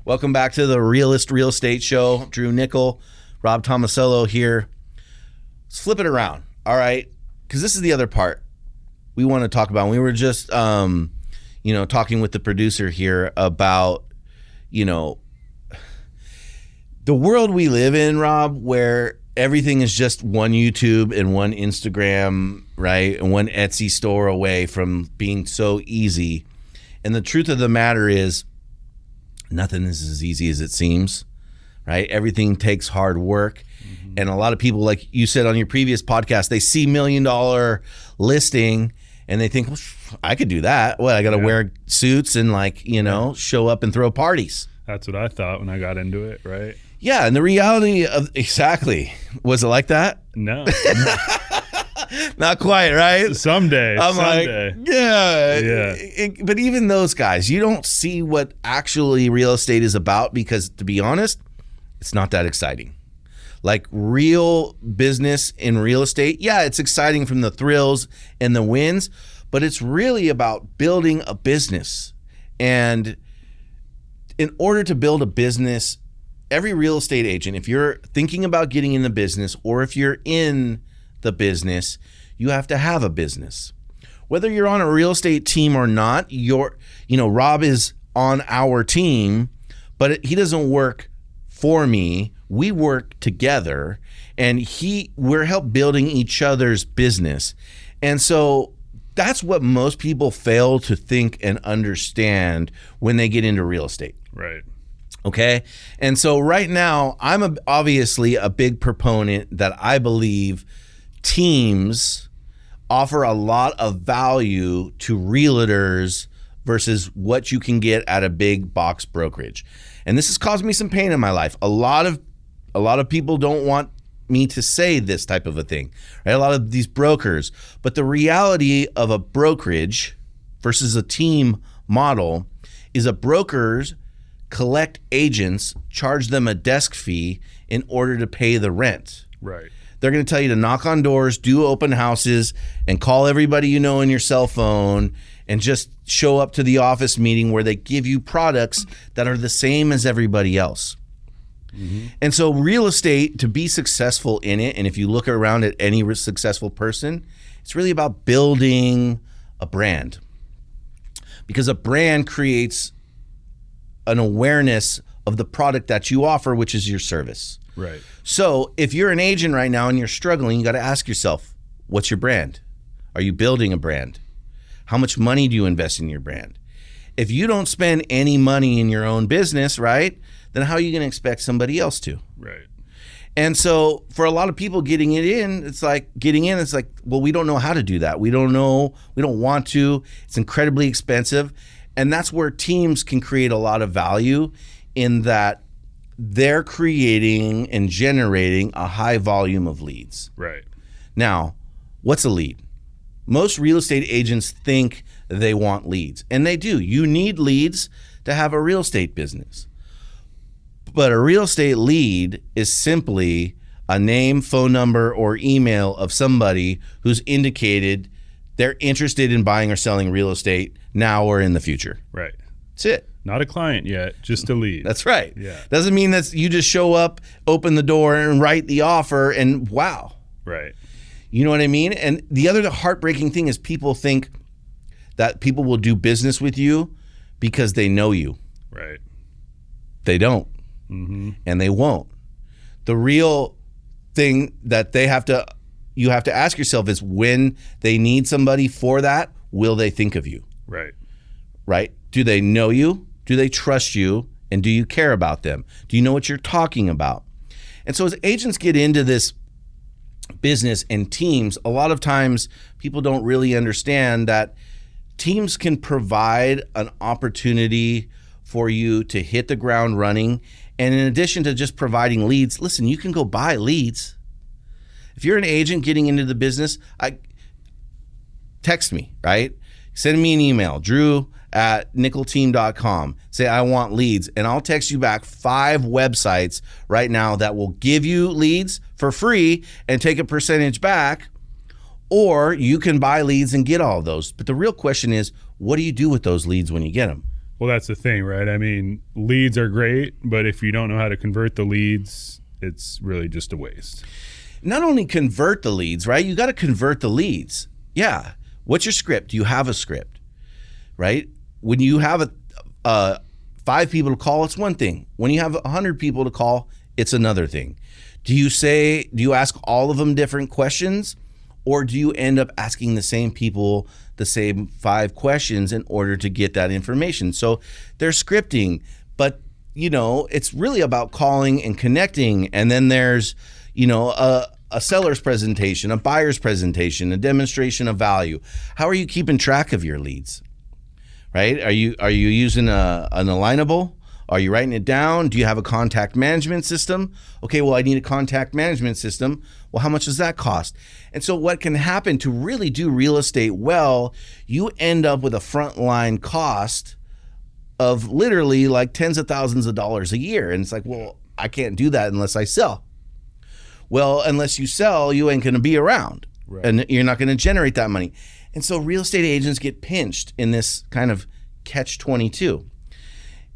Welcome back to the Realist Real Estate Show. Drew Nicoll, Rob Tomasello here. Let's flip it around, all right? Because this is the other part we want to talk about. We were just, talking with the producer here about, the world we live in, Rob, where everything is just one YouTube and one Instagram, right? And one Etsy store away from being so easy. And the truth of the matter is, nothing is as easy as it seems, right? Everything takes hard work. Mm-hmm. And a lot of people, like you said on your previous podcast, they see $1 million listing and they think, well, I could do that. What, I got to wear suits and show up and throw parties. That's what I thought when I got into it, right? Yeah, and the reality of, exactly. Was it like that? No. Not quite, right? Someday. Like, yeah. But even those guys, you don't see what actually real estate is about because, to be honest, it's not that exciting. Like real business in real estate, yeah, it's exciting from the thrills and the wins, but it's really about building a business. And in order to build a business, every real estate agent, if you're thinking about getting in the business or if you're in the business, you have to have a business. Whether you're on a real estate team or not, Rob is on our team, but he doesn't work for me. We work together and we're help building each other's business. And so that's what most people fail to think and understand when they get into real estate. Right. Okay. And so right now, I'm obviously a big proponent that I believe teams offer a lot of value to realtors versus what you can get at a big box brokerage. And this has caused me some pain in my life. A lot of people don't want me to say this type of a thing, right? A lot of these brokers, but the reality of a brokerage versus a team model is a broker's collect agents, charge them a desk fee in order to pay the rent. Right. They're going to tell you to knock on doors, do open houses, and call everybody you know in your cell phone and just show up to the office meeting where they give you products that are the same as everybody else. Mm-hmm. And so real estate, to be successful in it, and if you look around at any successful person, it's really about building a brand. Because a brand creates an awareness of the product that you offer, which is your service. Right. So if you're an agent right now and you're struggling, you got to ask yourself, what's your brand? Are you building a brand? How much money do you invest in your brand? If you don't spend any money in your own business, right, then how are you going to expect somebody else to? Right. And so for a lot of people it's like, well, we don't know how to do that. We don't know. We don't want to. It's incredibly expensive. And that's where teams can create a lot of value in that they're creating and generating a high volume of leads. Right. Now, what's a lead? Most real estate agents think they want leads, and they do. You need leads to have a real estate business. But a real estate lead is simply a name, phone number, or email of somebody who's indicated they're interested in buying or selling real estate now or in the future. Right. That's it. Not a client yet, just a lead. That's right. Yeah. Doesn't mean that you just show up, open the door, and write the offer, and wow. Right. You know what I mean? And the other heartbreaking thing is people think that people will do business with you because they know you. Right. They don't. Mm-hmm. And they won't. The real thing that you have to ask yourself is when they need somebody for that, will they think of you? Right. Right? Do they know you? Do they trust you? And do you care about them? Do you know what you're talking about? And so as agents get into this business and teams, a lot of times people don't really understand that teams can provide an opportunity for you to hit the ground running. And in addition to just providing leads, listen, you can go buy leads. If you're an agent getting into the business, text me, right? Send me an email, drew@nicollteam.com. Say, I want leads. And I'll text you back 5 websites right now that will give you leads for free and take a percentage back. Or you can buy leads and get all of those. But the real question is, what do you do with those leads when you get them? Well, that's the thing, right? I mean, leads are great, but if you don't know how to convert the leads, it's really just a waste. Not only convert the leads, right? You got to convert the leads. Yeah. What's your script? Do you have a script, right? When you have 5 people to call, it's one thing. When you have 100 people to call, it's another thing. Do you ask all of them different questions, or do you end up asking the same people the same 5 questions in order to get that information? So there's scripting, but it's really about calling and connecting. And then there's, a seller's presentation, a buyer's presentation, a demonstration of value. How are you keeping track of your leads? Right? Are you using an alignable? Are you writing it down? Do you have a contact management system? Okay, well, I need a contact management system. Well, how much does that cost? And so what can happen to really do real estate well, you end up with a frontline cost of literally like tens of thousands of dollars a year. And it's like, well, I can't do that unless I sell. Well, unless you sell, you ain't going to be around. Right. And you're not going to generate that money. And so real estate agents get pinched in this kind of catch-22.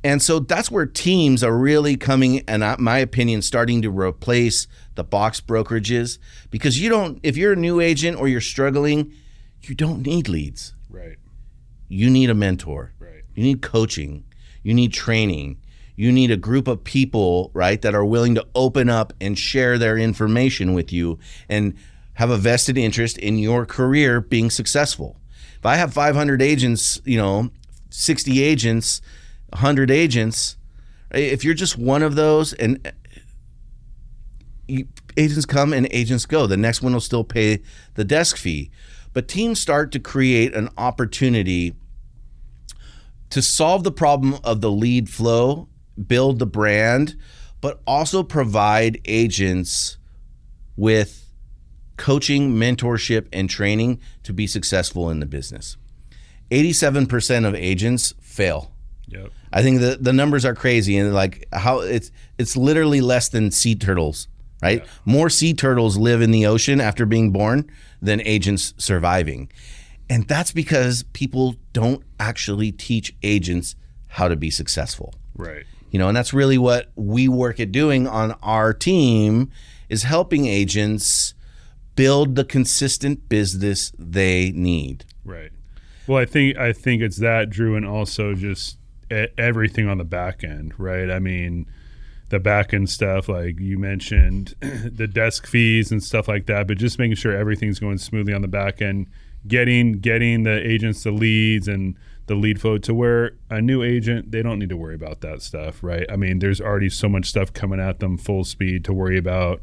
And so that's where teams are really coming, and in my opinion, starting to replace the box brokerages, because if you're a new agent or you're struggling, you don't need leads. Right. You need a mentor. Right. You need coaching. You need training. You need a group of people, right, that are willing to open up and share their information with you and have a vested interest in your career being successful. If I have 500 agents, 60 agents, 100 agents, if you're just one of those, and agents come and agents go, the next one will still pay the desk fee. But teams start to create an opportunity to solve the problem of the lead flow, build the brand, but also provide agents with coaching, mentorship, and training to be successful in the business. 87% of agents fail. Yep. I think the numbers are crazy, and like how it's literally less than sea turtles, right? Yeah. More sea turtles live in the ocean after being born than agents surviving. And that's because people don't actually teach agents how to be successful. Right. And that's really what we work at doing on our team, is helping agents build the consistent business they need. Right. Well, I think it's that, Drew, and also just everything on the back end, right? I mean, the back end stuff, like you mentioned, the desk fees and stuff like that, but just making sure everything's going smoothly on the back end, getting the agents the leads and the lead flow to where a new agent, they don't need to worry about that stuff, right? I mean, there's already so much stuff coming at them full speed to worry about.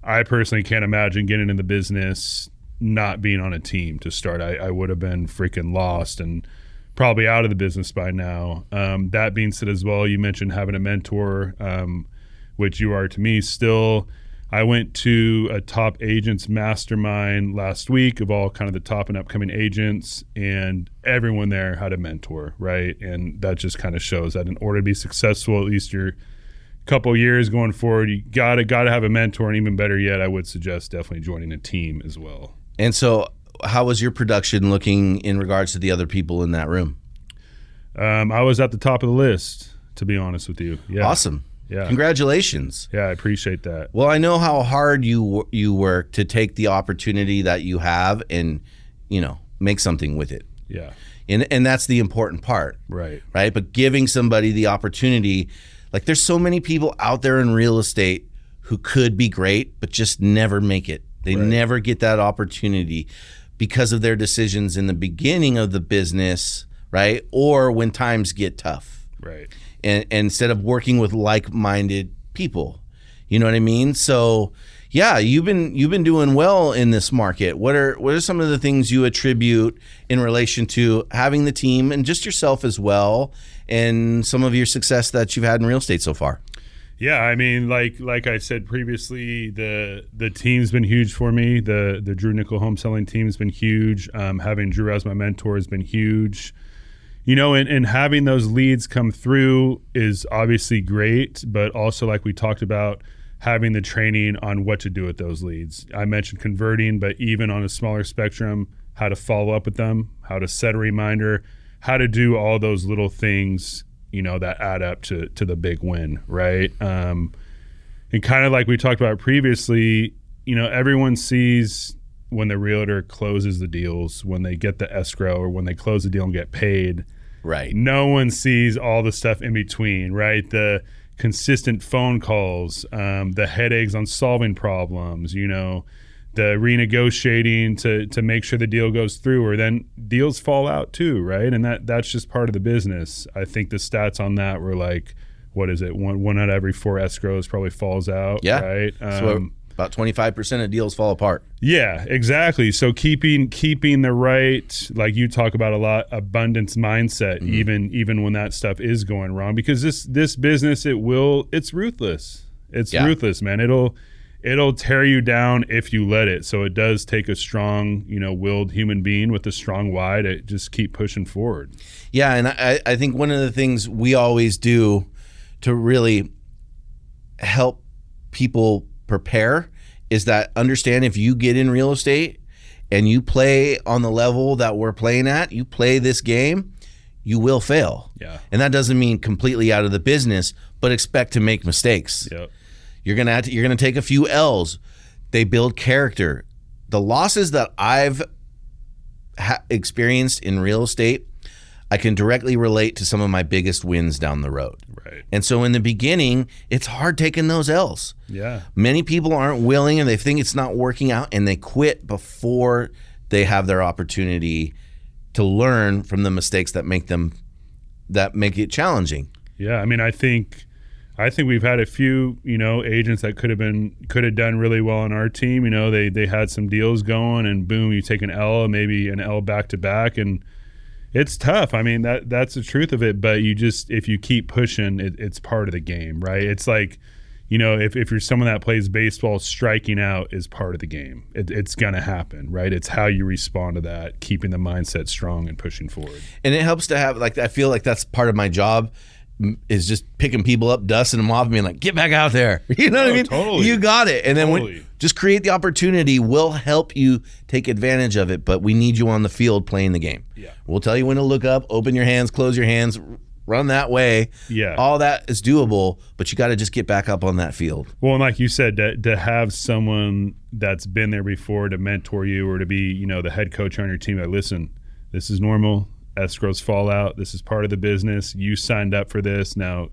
I personally can't imagine getting in the business not being on a team to start. I would have been freaking lost and probably out of the business by now. That being said as well, you mentioned having a mentor, which you are to me still. I went to a top agents mastermind last week of all kind of the top and upcoming agents, and everyone there had a mentor, right? And that just kind of shows that in order to be successful, at least your couple years going forward, you gotta have a mentor, and even better yet, I would suggest definitely joining a team as well. And so how was your production looking in regards to the other people in that room? I was at the top of the list, to be honest with you. Yeah. Awesome. Yeah. Congratulations. Yeah, I appreciate that. Well, I know how hard you work to take the opportunity that you have and, make something with it. Yeah. And that's the important part. Right. Right. But giving somebody the opportunity, like there's so many people out there in real estate who could be great, but just never make it. They never get that opportunity because of their decisions in the beginning of the business, right? Or when times get tough. Right. And instead of working with like-minded people, you know what I mean? So, yeah, you've been doing well in this market. What are some of the things you attribute in relation to having the team and just yourself as well, and some of your success that you've had in real estate so far? Yeah, I mean, like I said previously, the team's been huge for me. The Drew Nicoll home selling team's been huge. Having Drew as my mentor has been huge. And having those leads come through is obviously great, but also, like we talked about, having the training on what to do with those leads. I mentioned converting, but even on a smaller spectrum, how to follow up with them, how to set a reminder, how to do all those little things, that add up to the big win, right? And kind of like we talked about previously, everyone sees when the realtor closes the deals, when they get the escrow or when they close the deal and get paid. Right. No one sees all the stuff in between, right? The consistent phone calls, the headaches on solving problems, the renegotiating to make sure the deal goes through, or then deals fall out too, right? And that's just part of the business. I think the stats on that were like, what is it? One out of every 4 escrows probably falls out, right? So about 25% of deals fall apart. Yeah, exactly. So keeping the right, like you talk about a lot, abundance mindset, even when that stuff is going wrong, because this business, it's ruthless. It's ruthless, man. It'll tear you down if you let it. So it does take a strong, willed human being with a strong why to just keep pushing forward. Yeah, and I think one of the things we always do to really help people prepare is that understand if you get in real estate and you play on the level that we're playing at, you play this game, you will fail. Yeah. And that doesn't mean completely out of the business, but expect to make mistakes. Yep. You're gonna take a few L's. They build character. The losses that I've experienced in real estate, I can directly relate to some of my biggest wins down the road. Right. And so in the beginning, it's hard taking those L's. Yeah. Many people aren't willing and they think it's not working out and they quit before they have their opportunity to learn from the mistakes that make it challenging. Yeah. I mean, I think we've had a few, agents that could have done really well on our team. They had some deals going and boom, you take an L, maybe an L back to back, and it's tough. I mean, that's the truth of it. But if you keep pushing, it's part of the game, right? It's like, if you're someone that plays baseball, striking out is part of the game. It's gonna happen, right? It's how you respond to that, keeping the mindset strong and pushing forward. And it helps to have, I feel like that's part of my job, is just picking people up, dusting them off, and being like, get back out there. You know what I mean? Totally. You got it. And then just create the opportunity. We'll help you take advantage of it, but we need you on the field playing the game. Yeah. We'll tell you when to look up, open your hands, close your hands, run that way. Yeah. All that is doable, but you got to just get back up on that field. Well, and like you said, to have someone that's been there before to mentor you, or to be, the head coach on your team, that, listen, this is normal. Escrows fall out. This is part of the business. You signed up for this. Now,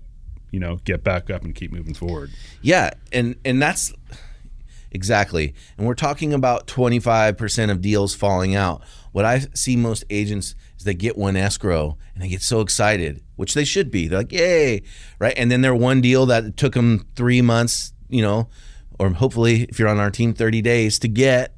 get back up and keep moving forward. Yeah, and that's exactly. And we're talking about 25% of deals falling out. What I see most agents is they get one escrow and they get so excited, which they should be. They're like, yay, right? And then their one deal that took them 3 months, or hopefully if you're on our team 30 days to get,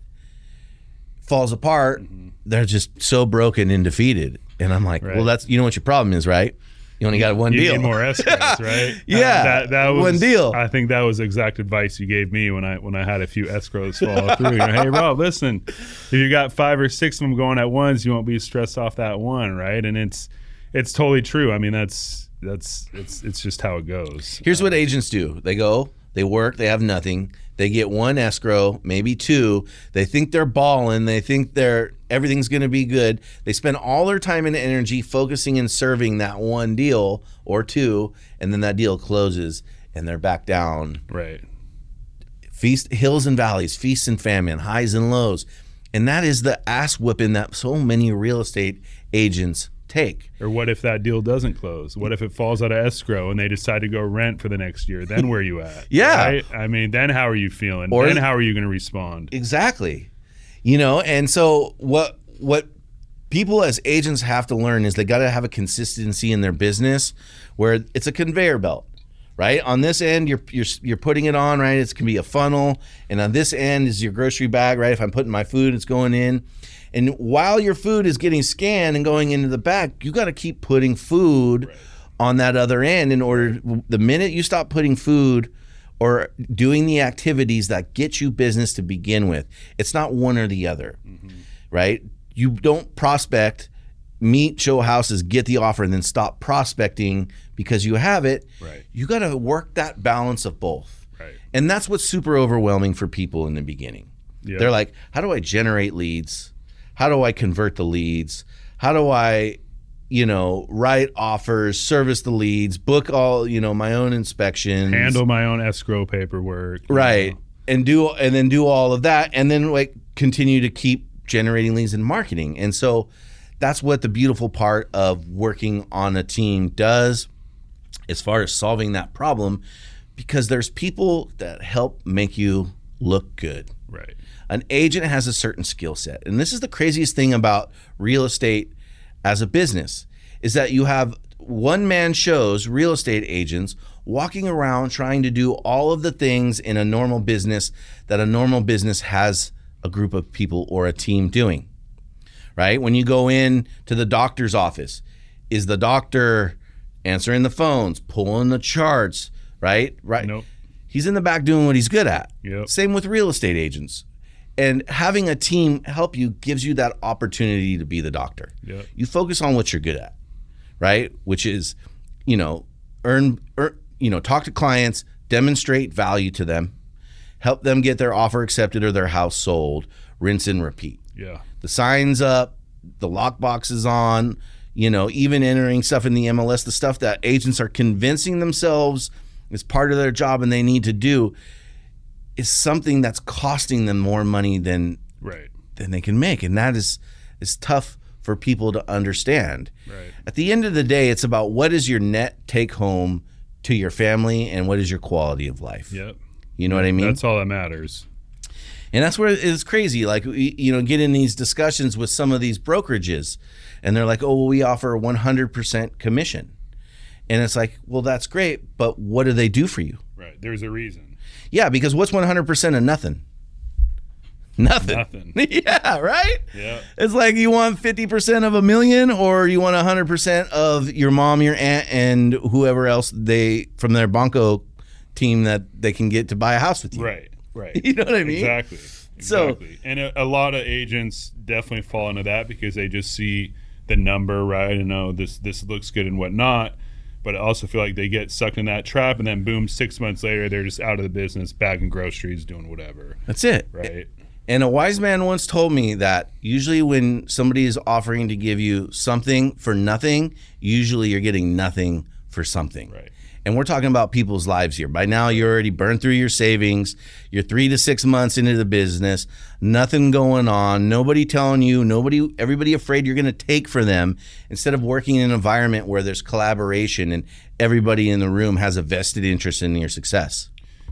falls apart. Mm-hmm. They're just so broken and defeated. And I'm like, well, that's, what your problem is, right? You only got one deal. You need more escrows, right? Yeah, that was one deal. I think that was exact advice you gave me when I had a few escrows fall through. Hey, Rob, listen, if you got 5 or 6 of them going at once, you won't be stressed off that one, right? And it's totally true. I mean, it's just how it goes. Here's what agents do: they go, they work, they have nothing. They get one escrow, maybe 2. They think they're balling. They think everything's going to be good. They spend all their time and energy focusing and serving that one deal or 2, and then that deal closes and they're back down. Right. Hills and valleys, feast and famine, highs and lows. And that is the ass whipping that so many real estate agents take. Or what if that deal doesn't close? What if it falls out of escrow and they decide to go rent for the next year? Then where are you at? Yeah. Right? I mean, then how are you feeling? Then how are you going to respond? Exactly. And so what people as agents have to learn is they got to have a consistency in their business where it's a conveyor belt, right? On this end, you're putting it on, right? It can be a funnel. And on this end is your grocery bag, right? If I'm putting my food, it's going in. And while your food is getting scanned and going into the bag, you got to keep putting food on that other end the minute you stop putting food or doing the activities that get you business to begin with, it's not one or the other, right? You don't prospect, meet, show houses, get the offer, and then stop prospecting because you have it. Right. You got to work that balance of both. Right. And that's what's super overwhelming for people in the beginning. Yeah. They're like, how do I generate leads? How do I convert the leads? How do I write offers, service the leads, book all, my own inspections, handle my own escrow paperwork, right, and then do all of that, and then like continue to keep generating leads and marketing. And so that's what the beautiful part of working on a team does as far as solving that problem, because there's people that help make you look good. Right. An agent has a certain skill set. And this is the craziest thing about real estate as a business, is that you have one-man shows, real estate agents, walking around trying to do all of the things in a normal business that a normal business has a group of people or a team doing, right? When you go in to the doctor's office, is the doctor answering the phones, pulling the charts, right? Nope. He's in the back doing what he's good at. Yep. Same with real estate agents. And having a team help you gives you that opportunity to be the doctor. Yep. You focus on what you're good at, right? Which is, talk to clients, demonstrate value to them, help them get their offer accepted or their house sold, rinse and repeat. Yeah. The signs up, the lockbox is on, even entering stuff in the MLS, the stuff that agents are convincing themselves is part of their job and they need to do, is something that's costing them more money than they can make. And that is tough for people to understand. Right. At the end of the day, it's about what is your net take home to your family and what is your quality of life. Yep. You know what I mean? That's all that matters. And that's where it's crazy. Like, get in these discussions with some of these brokerages and they're like, oh, well, we offer 100% commission. And it's like, well, that's great, but what do they do for you? Right. There's a reason. Yeah, because what's 100% of nothing? Nothing. Yeah, right? Yeah. It's like you want 50% of $1 million, or you want 100% of your mom, your aunt, and whoever else from their Banco team that they can get to buy a house with you. Right. You know what I mean? Exactly. And a lot of agents definitely fall into that because they just see the number, right? And know this looks good and whatnot. But I also feel like they get sucked in that trap, and then boom, 6 months later, they're just out of the business, bagging groceries, doing whatever. That's it. Right. And a wise man once told me that usually when somebody is offering to give you something for nothing, usually you're getting nothing for something. Right. And we're talking about people's lives here. By now, you're already burned through your savings. You're 3 to 6 months into the business. Nothing going on. Nobody telling you. Everybody afraid you're going to take for them. Instead of working in an environment where there's collaboration and everybody in the room has a vested interest in your success.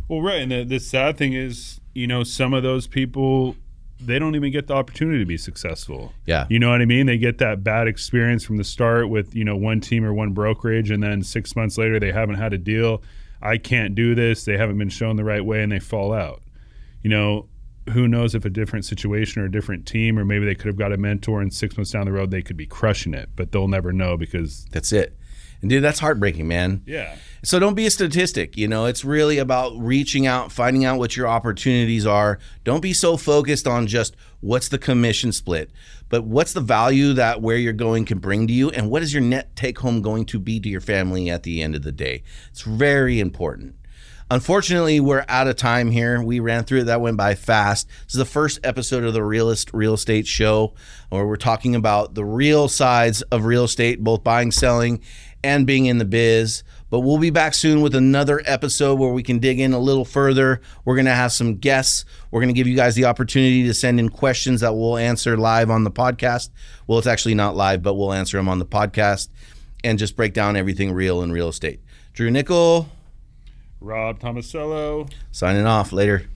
Well, right. And the sad thing is, some of those people, they don't even get the opportunity to be successful. Yeah. You know what I mean? They get that bad experience from the start with, one team or one brokerage, and then 6 months later they haven't had a deal. I can't do this. They haven't been shown the right way, and they fall out. Who knows if a different situation or a different team, or maybe they could have got a mentor and 6 months down the road they could be crushing it, but they'll never know because that's it. And dude, that's heartbreaking, man. Yeah. So don't be a statistic. It's really about reaching out, finding out what your opportunities are. Don't be so focused on just what's the commission split, but what's the value that where you're going can bring to you, and what is your net take home going to be to your family at the end of the day. It's very important. Unfortunately, we're out of time here. We ran through it. That went by fast. This is the first episode of the Realist Real Estate Show, where we're talking about the real sides of real estate, both buying, selling, and being in the biz. But we'll be back soon with another episode where we can dig in a little further. We're going to have some guests. We're going to give you guys the opportunity to send in questions that we'll answer live on the podcast. Well, it's actually not live, but we'll answer them on the podcast and just break down everything real in real estate. Drew Nicoll. Rob Tomasello. Signing off. Later.